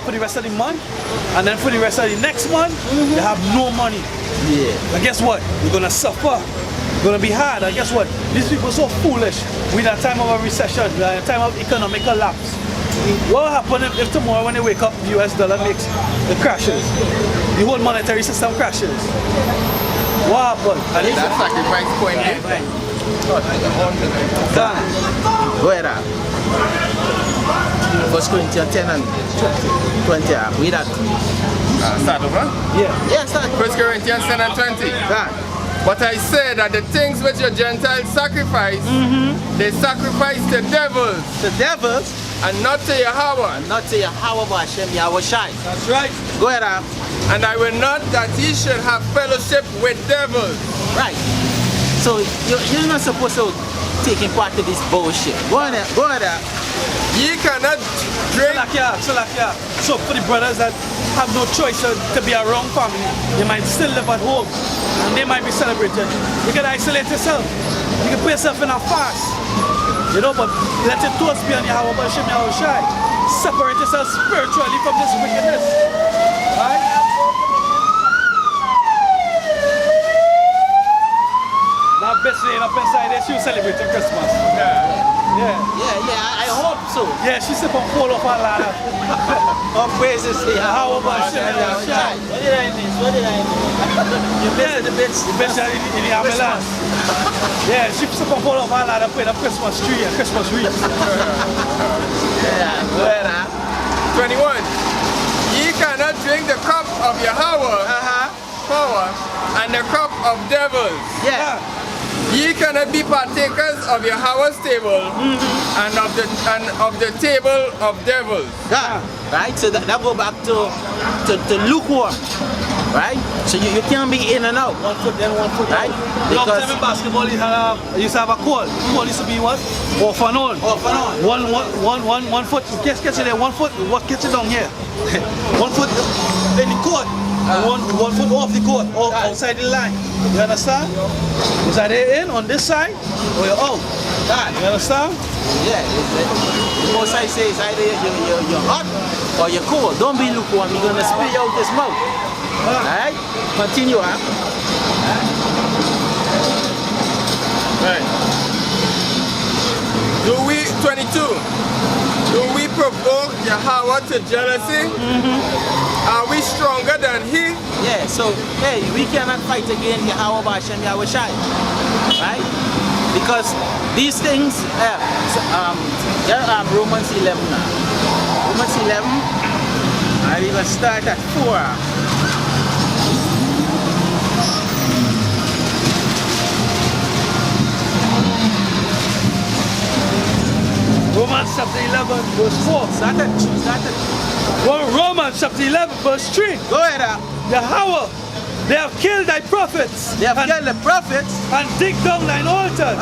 for the rest of the month, and then for the rest of the next month, you have no money. Yeah. And guess what? You're gonna suffer. It's gonna be hard. And guess what? These people are so foolish. We're in a time of a recession, we're in a time of economic collapse. What will happen if tomorrow when they wake up, the US dollar makes it crashes? The whole monetary system crashes. What happened? That sacrifice point. Go ahead. 1 Corinthians 10 and 20. Read that. Start over? Yeah, start. 1 Corinthians 10 and 20. But I say that the things which your Gentiles sacrifice, they sacrifice to devils. The devils? And not to Yahweh. And not to Yahweh Hashem Yahweh Shai. That's right. Go ahead. And I will not that ye should have fellowship with devils. Right. So you're not supposed to taking part of this bullshit. Go ahead. Ye cannot drink. So for the brothers that have no choice to be around family, they might still live at home and they might be celebrated. You can isolate yourself. You can put yourself in a fast. You know, but let your thoughts be on Yahweh Hashem Yahweh Shai. Separate yourself spiritually from this wickedness. Right? Now Betsy ain't up inside there, she'll celebrate Christmas. Yeah, I hope so. Yeah, she said from fall off her ladder. All praises to Yahweh Hashem Yahweh Shai. What did I miss? You missed the bitch. The bitch in the ambulance. Yeah, she said from fall off her ladder, put a Christmas tree, a Christmas wreath. Yeah, go ahead. 21. Ye cannot drink the cup of Yahweh power and the cup of devils. Yeah. Ye cannot be partakers of Yahweh's table and of the table of devils. Yeah. Right? So that go back to lukewarm. Right? So you can't be in and out. 1 foot then 1 foot right? Long time in basketball you used to have a call. Call used to be what? Off and on. Off and on. One foot. Catch it there. 1 foot. What catch it down here? 1 foot in the court. One foot off the court, outside the line. You understand? Is that in on this side or you're out? You understand? Yeah. The most I say is either you're hot or you're cold. Don't be lukewarm. You're gonna spit out this mouth. Alright? Continue, Right. Do we 22? Do we provoke Yahweh to jealousy? Are we stronger than he? Yeah, so hey, we cannot fight against Yahweh Hashem Yahweh Shai. Right? Because these things, Romans 11 now. Romans 11, and we're going to start at 4. Romans chapter 11 verse 4. Started. Well, Romans chapter 11 verse 3. Go ahead. Yahweh, they have killed thy prophets. They have killed the prophets. And dig down thine altars.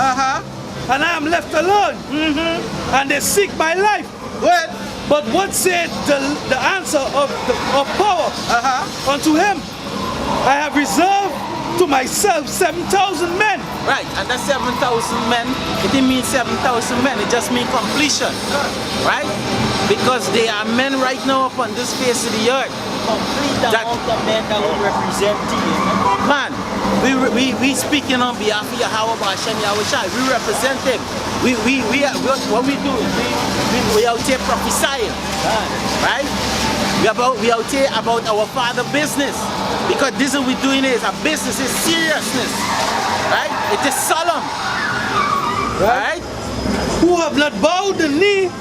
And I am left alone. And they seek my life. Go ahead. But what said the answer of power unto him? I have reserved to myself 7,000 men. Right, and that 7,000 men, it didn't mean 7,000 men, it just means completion. Right? Because they are men right now upon this face of the earth. Complete the amount of men that will represent you. Man, we speaking on behalf of Yahweh Hashem Yahweh Shai. We represent him. What we do is we out here prophesying. Right? We out here about our Father business. Because this is what we're doing is a business, is seriousness. Right? It is solemn. Right? Who have not bowed the knee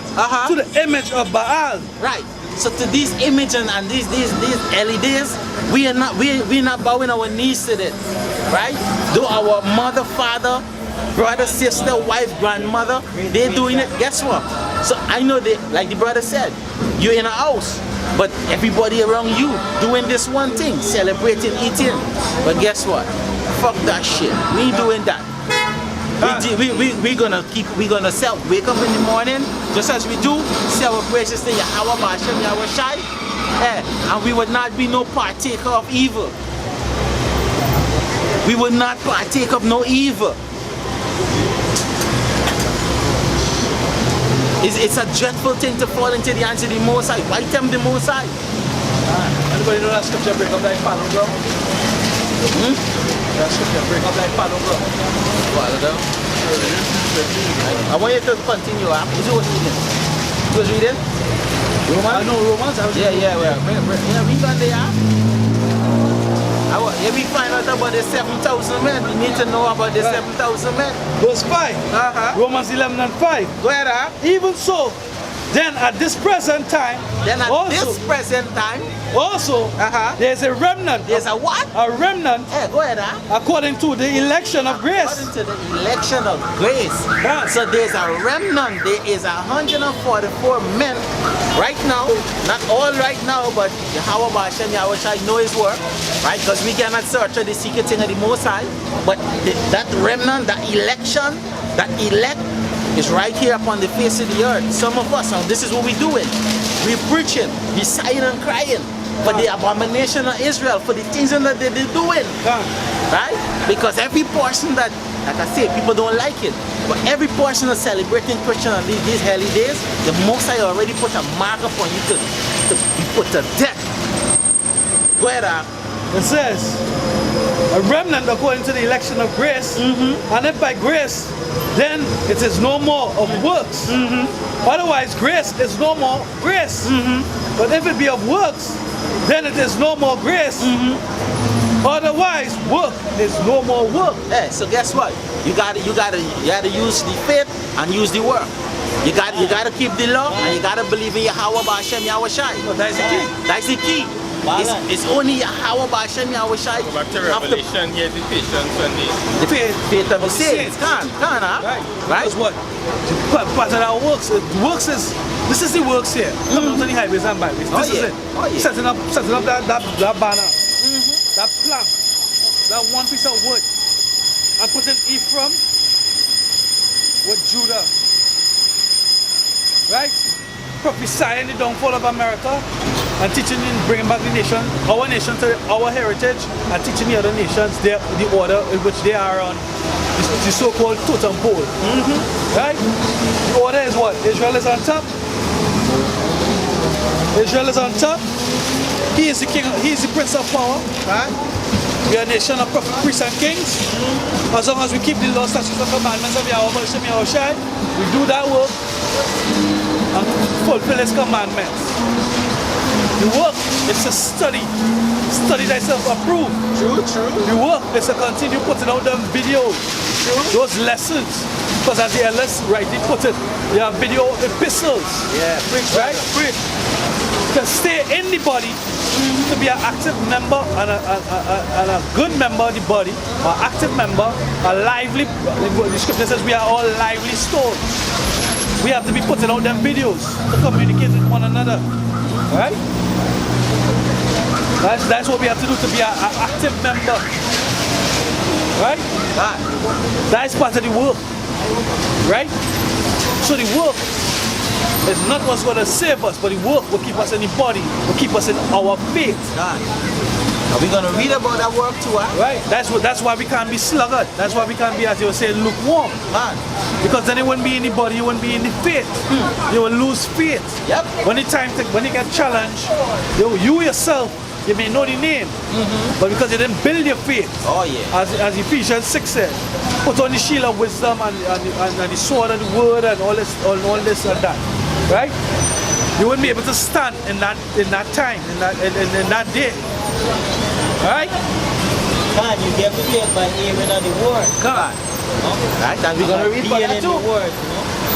to the image of Baal. Right. So to these images and these LEDs, we're not bowing our knees to it. Right? Though our mother, father, brother, sister, wife, grandmother, they're doing it, guess what? So I know that, like the brother said, you're in a house, but everybody around you doing this one thing, celebrating, eating. But guess what? Fuck that shit. We ain't doing that. We're gonna wake up in the morning, just as we do, say our praises to Yahweh Hashem Yahweh Shai, and we would not be no partaker of evil. We would not partake of no evil. It's a dreadful thing to fall into the hands of the Most High. Why tempt the Most High? Anybody know that scripture break up like paddle, bro? That scripture break up like paddle, bro. I want you to continue. Who's reading? Who's reading? Romans? I know Romans. Yeah, we done there. If we find out about the 7,000 men, we need to know about the 7,000 men. Verse 5. Romans 11 and 5. Go ahead, Even so, then at this present time, also there's a remnant. There's a what? A remnant. Hey, go ahead, according to the election of grace. According to the election of grace. So there's a remnant. There is 144 men right now. Not all right now, but Yahweh Ba'Shem Yahweh Shai know his work, right? Because we cannot search the secret thing of the Most High. But that remnant, that election, that elect is right here upon the face of the earth. Some of us, and this is what we're doing. We're preaching, we're sighing and crying for the abomination of Israel, for the things that they're doing. Right? Because every portion that, like I say, people don't like it. But every portion of celebrating Christian on these holy days, the Most High already put a mark upon you to be put to death. Go ahead, It says, a remnant according to the election of grace, and if by grace, then it is no more of works. Otherwise, grace is no more grace. But if it be of works, then it is no more grace. Otherwise, work is no more work. Hey, so guess what? You gotta use the faith and use the work. You gotta keep the law and you gotta believe in Yahweh Ba'Shem Yahweh Shai. That's the key. That's the key. It's only Yahweh Ba'Shem Yahweh Shai. Go back to Revelation, get the patience and the faith of the saints. Right? Because what? Part of our works, this is the works here. Coming out on the highways and byways. This is it. Setting up that banner, that plank, that one piece of wood, and putting Ephraim with Judah. Right? Prophesying the downfall of America and teaching and bringing back the nation, our nation to our heritage, and teaching the other nations the order in which they are on, the so-called totem pole. Right? The order is what? Israel is on top. Israel is on top. He is the king. He is the prince of power. Right? We are a nation of prophets, priests, and kings. As long as we keep the law, statutes, and commandments of Yahweh Ba'Shem Yahweh Shai, we do that work and fulfill his commandments. The work is to study thyself, approve. True. The work is to continue putting out them videos, those lessons. Because as the elders rightly put it, they are video epistles. Yeah, preach, right? Preach. To stay in the body, to be an active member and a good member of the body, or active member, a lively, the scripture says we are all lively stones. We have to be putting out them videos to communicate with one another. Right? That's what we have to do to be an active member. Right? That's part of the work. Right? So the work is not what's going to save us, but the work will keep us in the body, will keep us in our faith. Are we going to read about that work too? Right. That's why we can't be sluggard. That's why we can't be, as you were saying, lukewarm. Because then it wouldn't be in the body, you wouldn't be in the faith. You will lose faith. Yep. When you get challenged, you yourself, you may know the name, but because you didn't build your faith. As Ephesians 6 said, put on the shield of wisdom and the sword of the word and all this and that. Right? You wouldn't be able to stand in that time, in that day. Alright? God, you get prepared by hearing of the word. God. Right? And we're gonna read about that too. Word,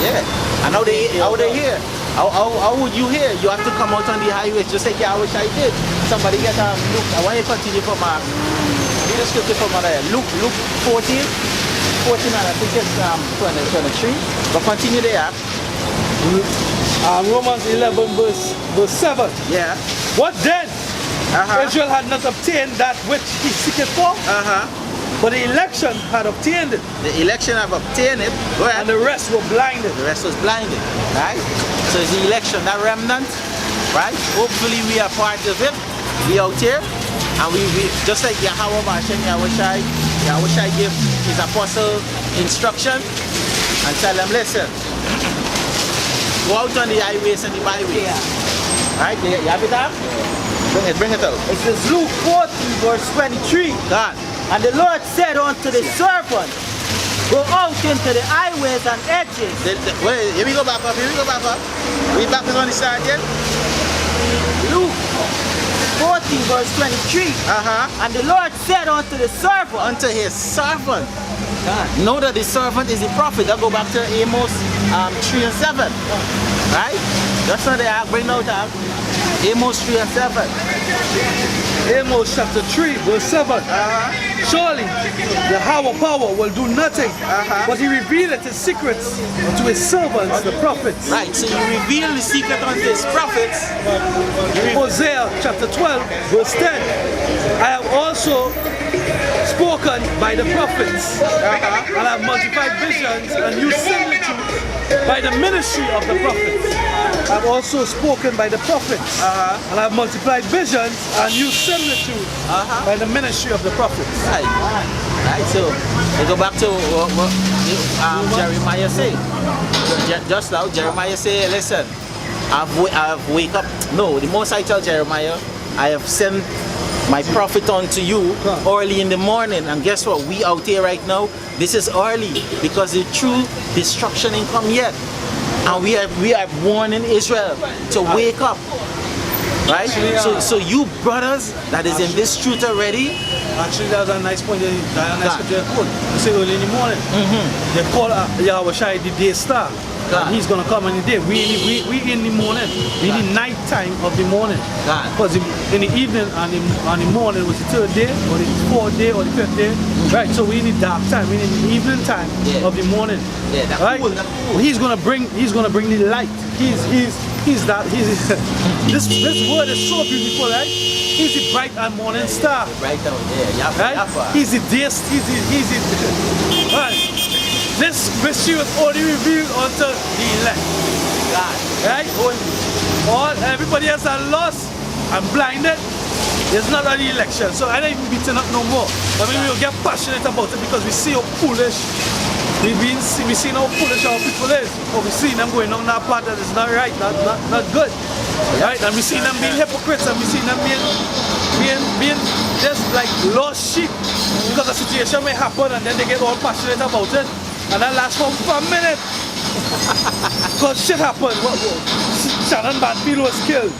Yeah. And how they hear? How would you hear? You have to come out on the highways just like I wish I did. Somebody get Luke. I want you to continue from read the scripture from Luke 14 and I think it's 23. But continue there. Romans 11 verse 7. Yeah. What then? Israel had not obtained that which he seeketh for, but the election had obtained it. The election have obtained it. Go ahead. And the rest were blinded. The rest was blinded. Right? So it's the election, that remnant, right? Hopefully we are part of it. We out here. And we just like Yahweh Ba'Shem Yahweh Shai gave his apostle instruction and tell them, listen, go out on the highways and the byways. Right? You have it up? Bring it out. It says Luke 14 verse 23. God. And the Lord said unto the servant, go out into the highways and edges. Wait, here we go back up. We back on the start yet? Luke 14 verse 23. And the Lord said unto the servant. Unto his servant. God. Know that the servant is the prophet. That go back to Amos 3 and 7. Right? That's what they are bring out of Amos 3 and 7. Amos chapter 3 verse 7. Surely the Yahweh power will do nothing, but he revealeth his secrets unto his servants, the prophets. Right, so you reveal the secret unto his prophets. Hosea chapter 12 verse 10. I have also spoken by the prophets, and I have multiplied visions and used similitudes by the ministry of the prophets. I have also spoken by the prophets, and I have multiplied visions and used similitudes by the ministry of the prophets. Right, so we go back to what Jeremiah said. Just now, Jeremiah said, listen, I've wake up. No, the most I tell Jeremiah, I have sent my prophet unto you early in the morning. And guess what? We out here right now, this is early because the true destruction ain't come yet. And we are warning Israel to wake up. Right? So you brothers that is in this truth already. Actually, that's a nice point. That's a nice scripture quote. You say early in the morning. They call Yahweh Shai the day star. And he's gonna come in the day. We in the morning. We in the night time of the morning. Because in the evening and the morning was the third day, or the fourth day, or the fifth day. Right. So we in the dark time. We in the evening time of the morning. Yeah, that's right. Cool, that's cool. He's gonna bring the light. This word is so beautiful, right? He's the bright and morning star. Right down there. Right? He's the day. Right. This mystery was only revealed unto the elect. God. Right? Everybody else are lost and blinded. It's not an election. So I don't even beaten up no more. I mean, we'll get passionate about it because we see how foolish we seen how foolish our people is. But we see them going on that path that is not right, not good. Right? And we see them being hypocrites, and we see them being just like lost sheep because a situation may happen and then they get all passionate about it. And that lasts for a minute. Because shit happened. Shannon Banfield was killed.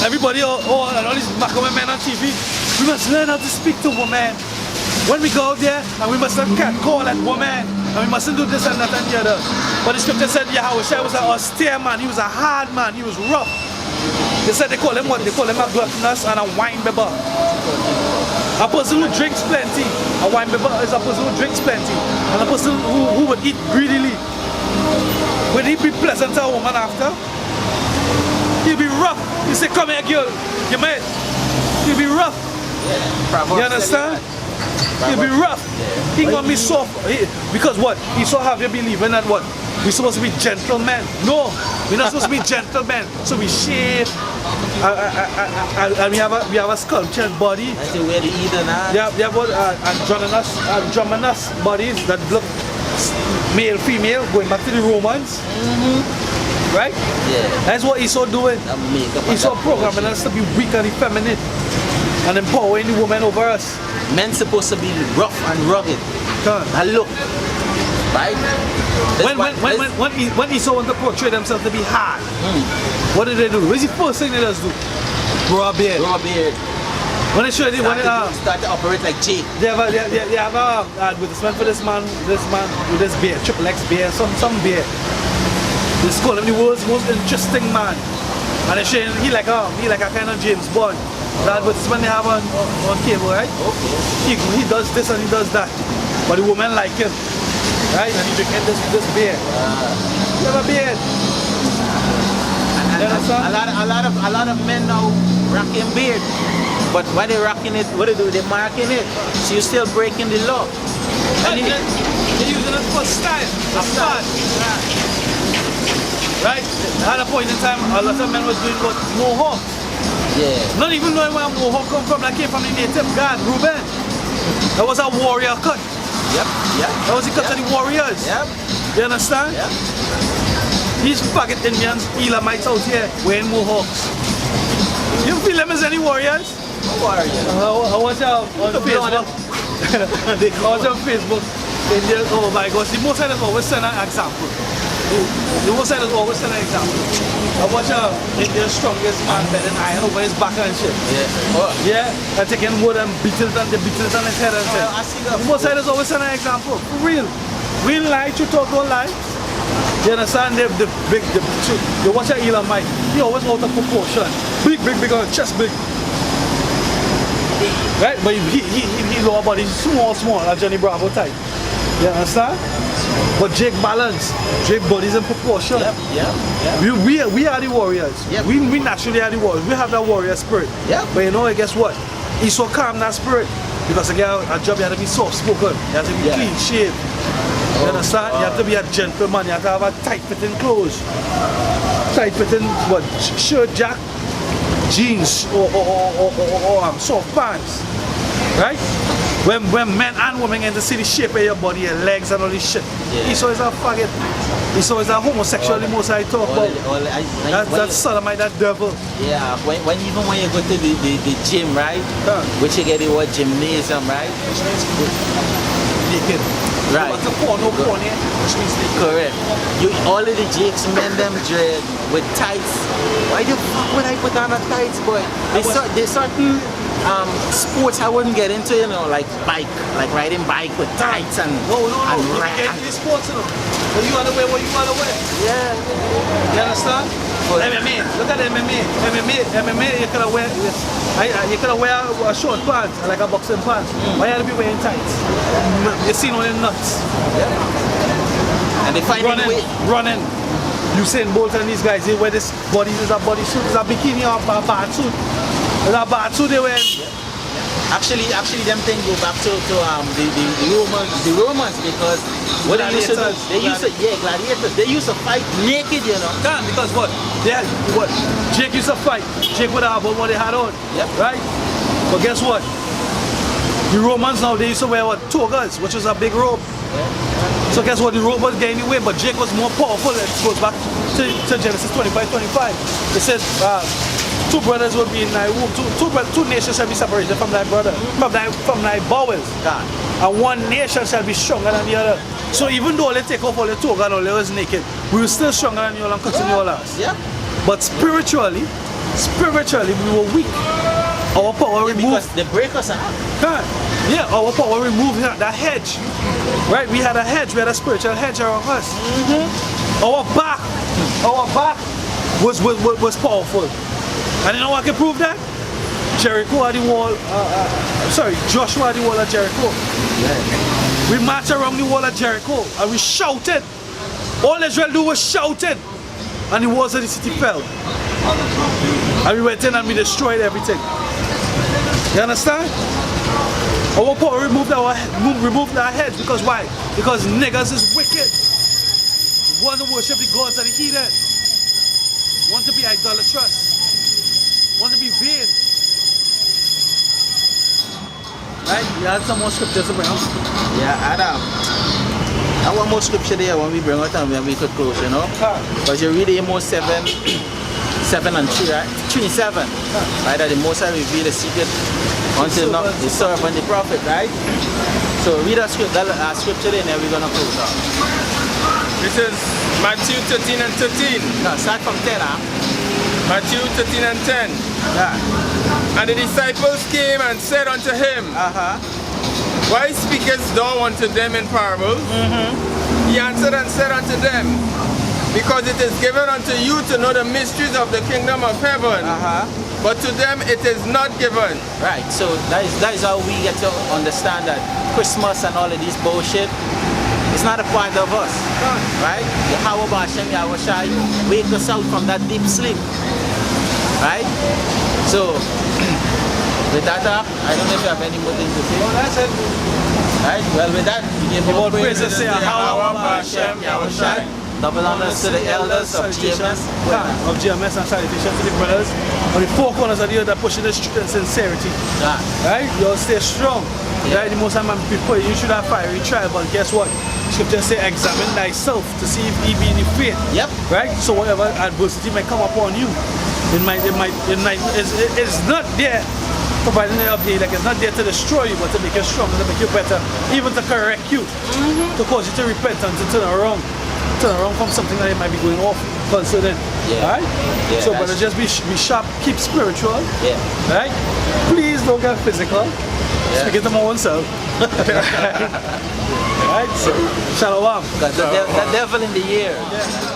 Everybody, and all these Macomb men on TV, we must learn how to speak to women. When we go out there, and we mustn't call at women, and we mustn't do this and that and the other. But the scripture said Yahweh Shai was an austere man, he was a hard man, he was rough. They said they call him what? They call him a gluttonous and a wine bibber. A person who drinks plenty. A wine bibber is a person who drinks plenty. And a person who would eat greedily. Would he be pleasant to a woman after? He'll be rough. You say, come here girl, you mate. He'll be rough. You understand? He'll be rough. He gonna be soft. Because what? He so have you believing that what? We're supposed to be gentlemen. No, we're not supposed to be gentlemen. So we shave. And we have a sculptured body. That's the way to eat and we have what androgynous bodies that look male, female, going back to the Romans. Right? Yeah. That's what he's so doing. He's so programming us to be weak and effeminate and empowering the woman over us. Men supposed to be rough and rugged. And look, right? When Esau want to portray themselves to be hard, what do they do? What's the first thing they just do? Grow a beard. When they show you, start to operate like Jake. They have a advertisement for this man with this beard, triple X beard, some beard. They call him the world's most interesting man. And they say he like a kind of James Bond. The advertisement they have on cable, right? Okay. He does this and he does that. But the women like him. Right? And he drinking this beer. You have a beard. A lot of men now rocking beard. But why they rocking it? What they do? They marking it. So you're still breaking the law. And they're using it for style. Right? At a point in time, a lot of men was doing what? Mohawk. Yeah. Not even knowing where Mohawk come from. That came from the native god, Reuben. That was a warrior cut. Yep. That was the cut of the warriors. Yep. You understand? Yep. These fucking Indians, Elamites out here wearing mohawks. You feel them as any warriors? Warrior. I watch on Facebook. I watch on Facebook. India, oh my gosh, the most side always send an example. The most side always send an example. I watch India's strongest man bedding iron over his back and shit. Yeah. Oh. Yeah, and taking wood and beat it on his head and shit. I see that. The most side always send an example. For real. Real lie, you talk don't lie. You understand? You watch Elamite, he always out of proportion. Big, chest big. Right? But he lower body small, like Johnny Bravo type. You understand? But Jake balance. Jake body's in proportion. Yep. We are the warriors. Yep. We naturally are the warriors. We have that warrior spirit. Yep. But you know, guess what? He's so calm, that spirit. Because again, a job you have to be soft spoken. You have to be clean shaved. You understand? You have to be a gentleman. You have to have a tight fitting clothes. Tight fitting what? Shirt, jack, jeans, or soft pants. Right? When men and women get to see the shape of your body, your legs and all this shit. Yeah. Esau is a faggot. Esau is a homosexual, the most I talk about. That's sodomite, that devil. Yeah, when you go to the gym, right? Which you get the word gymnasium, right? Naked. Right. No porn here. Correct. All of the jakes, men them dread with tights. Why the fuck would I put on a tights, boy? There's certain sports I wouldn't get into, you know, like riding bike with tights and No. You get into the sports, you know. But you gotta wear what you gotta wear. Yeah. You understand? MMA. Look at MMA, you could wear a short pants, like a boxing pants. Why you gotta be wearing tights? You see all the nuts. Yeah. And they find running. Usain Bolt and these guys, they wear this bodysuit, it's a bikini or a bad suit. It's a bad suit they wear. Actually, them things go back to the Romans because what they used to do, gladiators. They used to fight naked, you know. Can't, because what? Jake used to fight. Jake would have what they had on. Yep. Right? But guess what? The Romans now, they used to wear what? Togas, which was a big robe. Yeah. So guess what? The robe was gaining weight, but Jake was more powerful. It goes back to Genesis 25. It says, two brothers will be in thy womb. Two nations shall be separated from thy brother, from thy bowels. God. And one nation shall be stronger than the other. So even though they take off all the toga and all they was naked, we were still stronger than you all and cutting all us. Yeah. But spiritually, we were weak. Our power removed. Because they break us out. Yeah, our power removed that hedge. Right? We had a hedge, we had a spiritual hedge around us. Our back was powerful. And you know what can prove that? Jericho had the wall, Joshua had the wall of Jericho. Yeah. We marched around the wall of Jericho and we shouted. All Israel do was shouted. And the walls of the city fell. And we went in and we destroyed everything. You understand? Our power removed our heads because why? Because niggas is wicked. We want to worship the gods of the heathen. Want to be idolatrous. Want to be vain. Right? You had some more scriptures to bring out? Yeah, I want more scripture there when we bring out and when we could close, you know? Because you read Amos 7 and 3, right? 3:7. Right? That the Most High reveal the secret until not the servant, the prophet, right? So read a scripture there and then we're going to close out. This is Matthew 13 and 13. No, start from 10, huh? Matthew 13 and 10. Yeah. And the disciples came and said unto him, Why speakest thou unto them in parables? He answered and said unto them, Because it is given unto you to know the mysteries of the kingdom of heaven, but to them it is not given. Right, so that is how we get to understand that Christmas and all of this bullshit, it's not a part of us, right? Yahweh B'Hashem Yahweh Shai wake us out from that deep sleep, right? So, with that up, I don't know if you have any more things to say. No, that's it. Right, well with that, we give all praises to Yahweh B'Hashem Yahweh Shai. Double honors to the elders of GMS. Of GMS and salutations to the brothers on the four corners of the earth that pushing the truth and sincerity. Right? You all stay strong. Right? The most time people, you should have fiery trial, but guess what? Scripture say, examine thyself to see if ye be in the faith. Yep. Right? So whatever adversity may come upon you, it's not there providing an update, like it's not there to destroy you, but to make you stronger, to make you better, even to correct you, to cause you to repent and to turn around from something that might be going off concerning. Yeah. Right? Yeah, So brother, just be sharp, keep spiritual. Yeah. Right? Please don't get physical. Yeah. Speaking to my own self. Right? So, shalom. Because the devil in the ear. Yeah.